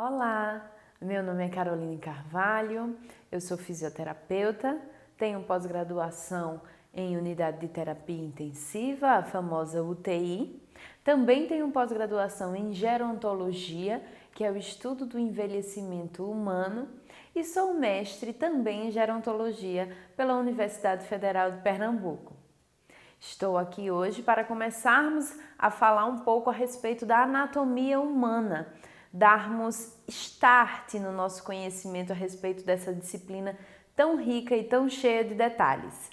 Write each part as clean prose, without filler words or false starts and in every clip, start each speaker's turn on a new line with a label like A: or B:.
A: Olá, meu nome é Caroline Carvalho, eu sou fisioterapeuta, tenho pós-graduação em unidade de terapia intensiva, a famosa UTI. Também tenho pós-graduação em gerontologia, que é o estudo do envelhecimento humano, e sou mestre também em gerontologia pela Universidade Federal de Pernambuco. Estou aqui hoje para começarmos a falar um pouco a respeito da anatomia humana, darmos start no nosso conhecimento a respeito dessa disciplina tão rica e tão cheia de detalhes.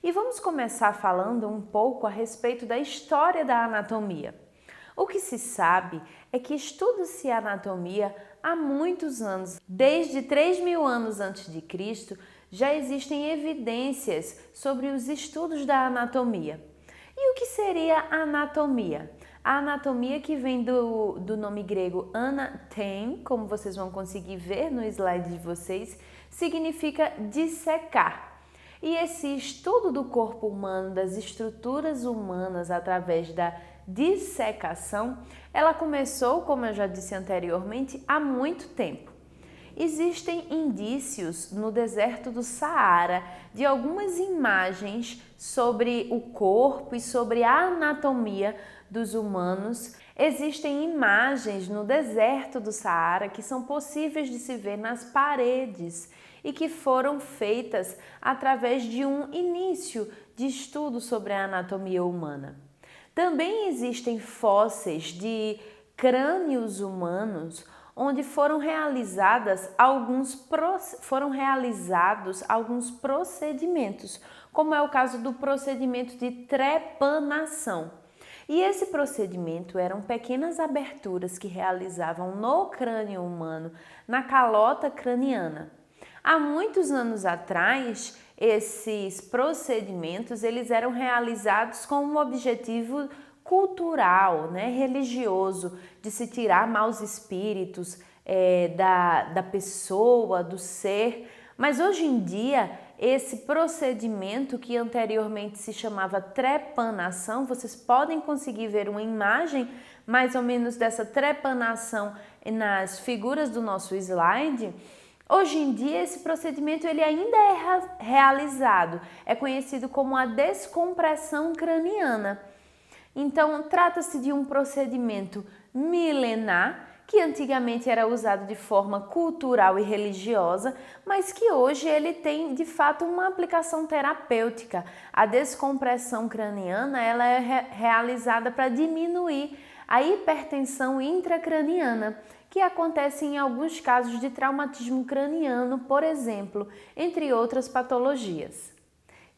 A: E vamos começar falando um pouco a respeito da história da anatomia. O que se sabe é que estuda-se a anatomia há muitos anos. Desde 3.000 anos antes de Cristo, já existem evidências sobre os estudos da anatomia. E o que seria a anatomia? A anatomia, que vem do nome grego anatem, como vocês vão conseguir ver no slide de vocês, significa dissecar. E esse estudo do corpo humano, das estruturas humanas através da dissecação, ela começou, como eu já disse anteriormente, há muito tempo. Existem indícios no deserto do Saara de algumas imagens sobre o corpo e sobre a anatomia dos humanos. Existem imagens no deserto do Saara que são possíveis de se ver nas paredes e que foram feitas através de um início de estudo sobre a anatomia humana. Também existem fósseis de crânios humanos onde foram realizados alguns procedimentos, como é o caso do procedimento de trepanação. E esse procedimento eram pequenas aberturas que realizavam no crânio humano, na calota craniana. Há muitos anos atrás, esses procedimentos eles eram realizados com um objetivo cultural, religioso, de se tirar maus espíritos da pessoa, do ser. Mas hoje em dia, esse procedimento que anteriormente se chamava trepanação, vocês podem conseguir ver uma imagem mais ou menos dessa trepanação nas figuras do nosso slide. Hoje em dia, esse procedimento ele ainda é realizado, é conhecido como a descompressão craniana. Então, trata-se de um procedimento milenar que antigamente era usado de forma cultural e religiosa, mas que hoje ele tem de fato uma aplicação terapêutica. A descompressão craniana ela é realizada para diminuir a hipertensão intracraniana, que acontece em alguns casos de traumatismo craniano, por exemplo, entre outras patologias.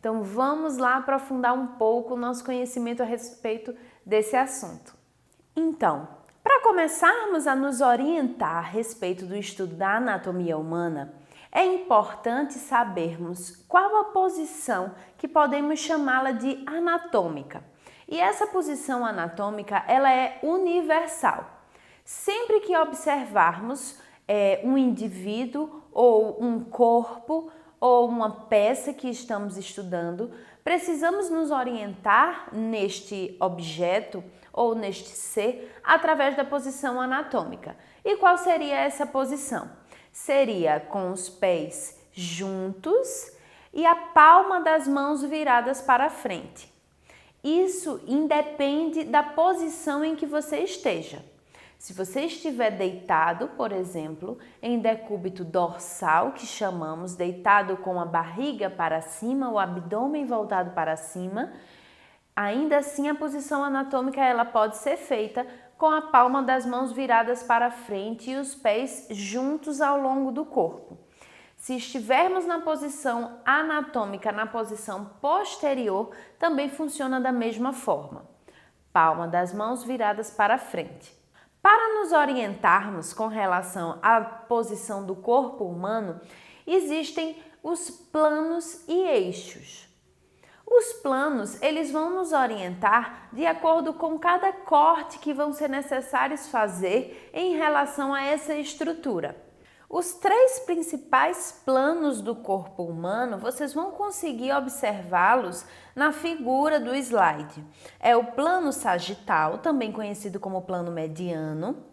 A: Então vamos lá aprofundar um pouco o nosso conhecimento a respeito desse assunto. Então, para começarmos a nos orientar a respeito do estudo da anatomia humana, é importante sabermos qual a posição que podemos chamá-la de anatômica. E essa posição anatômica ela é universal. Sempre que observarmos um indivíduo ou um corpo ou uma peça que estamos estudando, precisamos nos orientar neste objeto ou neste ser através da posição anatômica. E qual seria essa posição? Seria com os pés juntos e a palma das mãos viradas para frente. Isso independe da posição em que você esteja. Se você estiver deitado, por exemplo, em decúbito dorsal, que chamamos deitado com a barriga para cima, o abdômen voltado para cima, ainda assim a posição anatômica ela pode ser feita com a palma das mãos viradas para frente e os pés juntos ao longo do corpo. Se estivermos na posição anatômica, na posição posterior, também funciona da mesma forma. Palma das mãos viradas para frente. Para nos orientarmos com relação à posição do corpo humano, existem os planos e eixos. Os planos, eles vão nos orientar de acordo com cada corte que vão ser necessários fazer em relação a essa estrutura. Os três principais planos do corpo humano, vocês vão conseguir observá-los na figura do slide. É o plano sagital, também conhecido como plano mediano,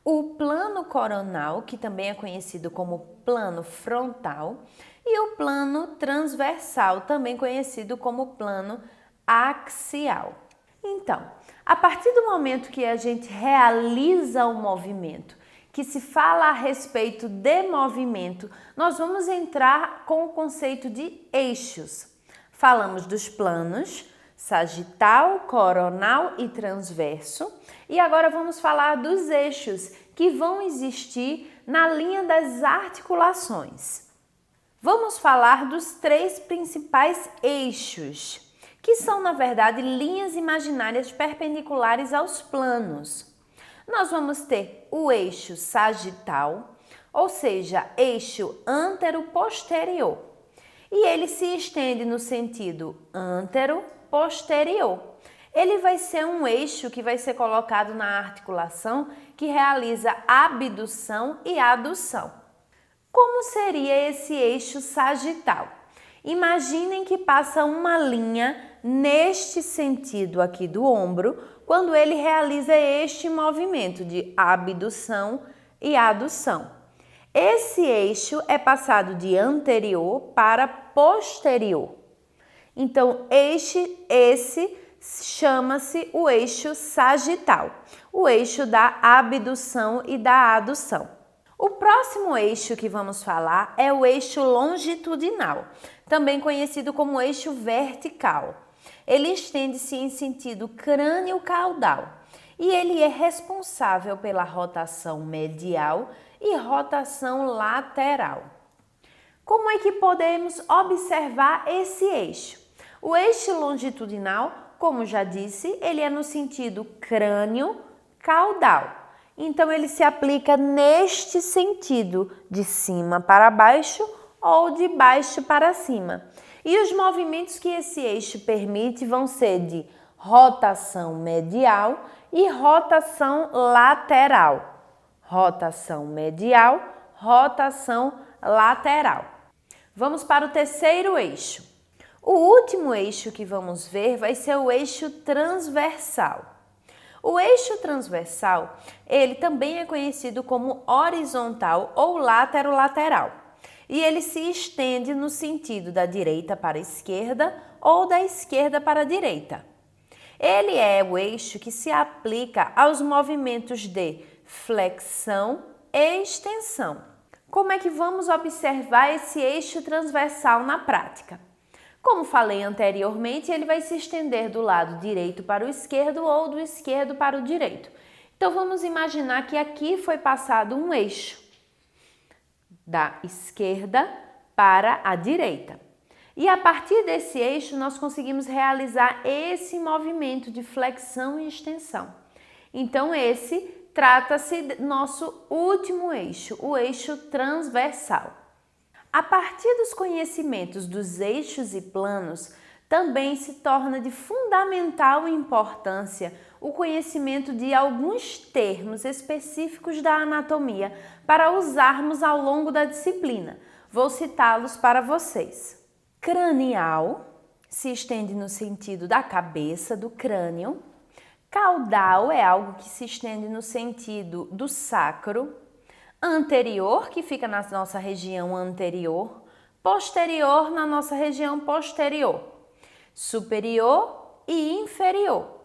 A: o plano coronal, que também é conhecido como plano frontal, e o plano transversal, também conhecido como plano axial. Então, a partir do momento que a gente realiza o movimento, que se fala a respeito de movimento, nós vamos entrar com o conceito de eixos. Falamos dos planos sagital, coronal e transverso, e agora vamos falar dos eixos que vão existir na linha das articulações. Vamos falar dos 3 principais eixos, que são, na verdade, linhas imaginárias perpendiculares aos planos. Nós vamos ter o eixo sagital, ou seja, eixo antero-posterior, e ele se estende no sentido antero-posterior. Ele vai ser um eixo que vai ser colocado na articulação que realiza abdução e adução. Como seria esse eixo sagital? Imaginem que passa uma linha neste sentido aqui do ombro, quando ele realiza este movimento de abdução e adução. Esse eixo é passado de anterior para posterior. Então, esse chama-se o eixo sagital, o eixo da abdução e da adução. O próximo eixo que vamos falar é o eixo longitudinal, também conhecido como eixo vertical. Ele estende-se em sentido crânio-caudal e ele é responsável pela rotação medial e rotação lateral. Como é que podemos observar esse eixo? O eixo longitudinal, como já disse, ele é no sentido crânio-caudal. Então, ele se aplica neste sentido, de cima para baixo ou de baixo para cima. E os movimentos que esse eixo permite vão ser de rotação medial e rotação lateral. Rotação medial, rotação lateral. Vamos para o terceiro eixo. O último eixo que vamos ver vai ser o eixo transversal. O eixo transversal, ele também é conhecido como horizontal ou lateral. E ele se estende no sentido da direita para a esquerda ou da esquerda para a direita. Ele é o eixo que se aplica aos movimentos de flexão e extensão. Como é que vamos observar esse eixo transversal na prática? Como falei anteriormente, ele vai se estender do lado direito para o esquerdo ou do esquerdo para o direito. Então, vamos imaginar que aqui foi passado um eixo da esquerda para a direita. E a partir desse eixo, nós conseguimos realizar esse movimento de flexão e extensão. Então, esse trata-se do nosso último eixo, o eixo transversal. A partir dos conhecimentos dos eixos e planos, também se torna de fundamental importância o conhecimento de alguns termos específicos da anatomia para usarmos ao longo da disciplina. Vou citá-los para vocês. Cranial, se estende no sentido da cabeça, do crânio. Caudal é algo que se estende no sentido do sacro. Anterior, que fica na nossa região anterior, posterior na nossa região posterior, superior e inferior.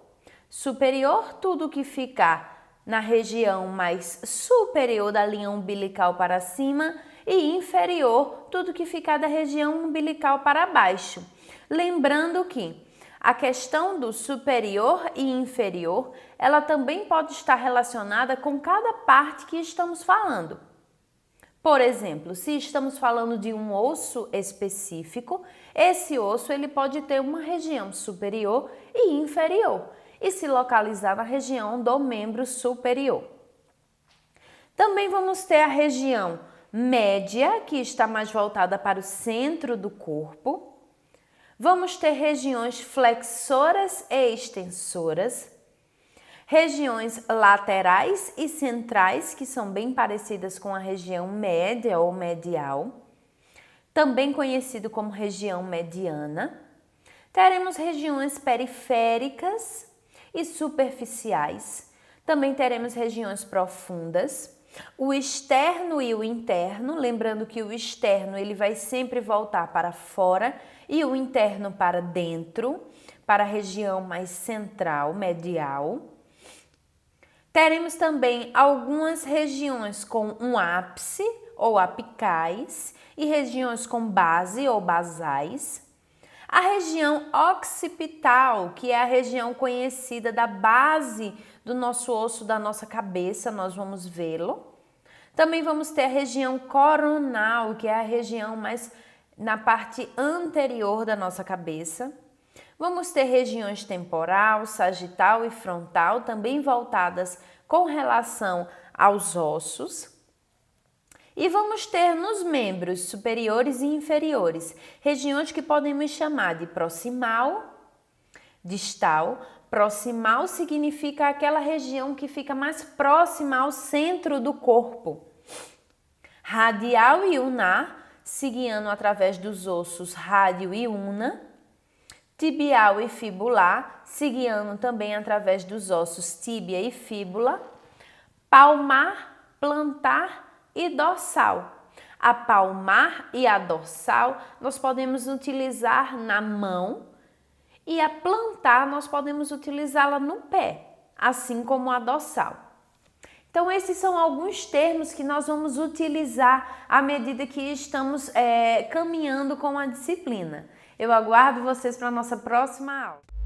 A: Superior, tudo que fica na região mais superior da linha umbilical para cima, e inferior, tudo que fica da região umbilical para baixo. Lembrando que a questão do superior e inferior, ela também pode estar relacionada com cada parte que estamos falando. Por exemplo, se estamos falando de um osso específico, esse osso ele pode ter uma região superior e inferior e se localizar na região do membro superior. Também vamos ter a região média, que está mais voltada para o centro do corpo. Vamos ter regiões flexoras e extensoras, regiões laterais e centrais, que são bem parecidas com a região média ou medial, também conhecido como região mediana. Teremos regiões periféricas e superficiais. Também teremos regiões profundas, o externo e o interno, lembrando que o externo ele vai sempre voltar para fora e o interno para dentro, para a região mais central, medial. Teremos também algumas regiões com um ápice ou apicais e regiões com base ou basais. A região occipital, que é a região conhecida da base do nosso osso da nossa cabeça, nós vamos vê-lo. Também vamos ter a região coronal, que é a região mais na parte anterior da nossa cabeça. Vamos ter regiões temporal, sagital e frontal, também voltadas com relação aos ossos. E vamos ter nos membros superiores e inferiores, regiões que podemos chamar de proximal, distal. Proximal significa aquela região que fica mais próxima ao centro do corpo. Radial e ulnar, se guiando através dos ossos rádio e ulna. Tibial e fibular, se guiando também através dos ossos tíbia e fíbula. Palmar, plantar e dorsal. A palmar e a dorsal nós podemos utilizar na mão e a plantar nós podemos utilizá-la no pé, assim como a dorsal. Então esses são alguns termos que nós vamos utilizar à medida que estamos caminhando com a disciplina. Eu aguardo vocês para a nossa próxima aula.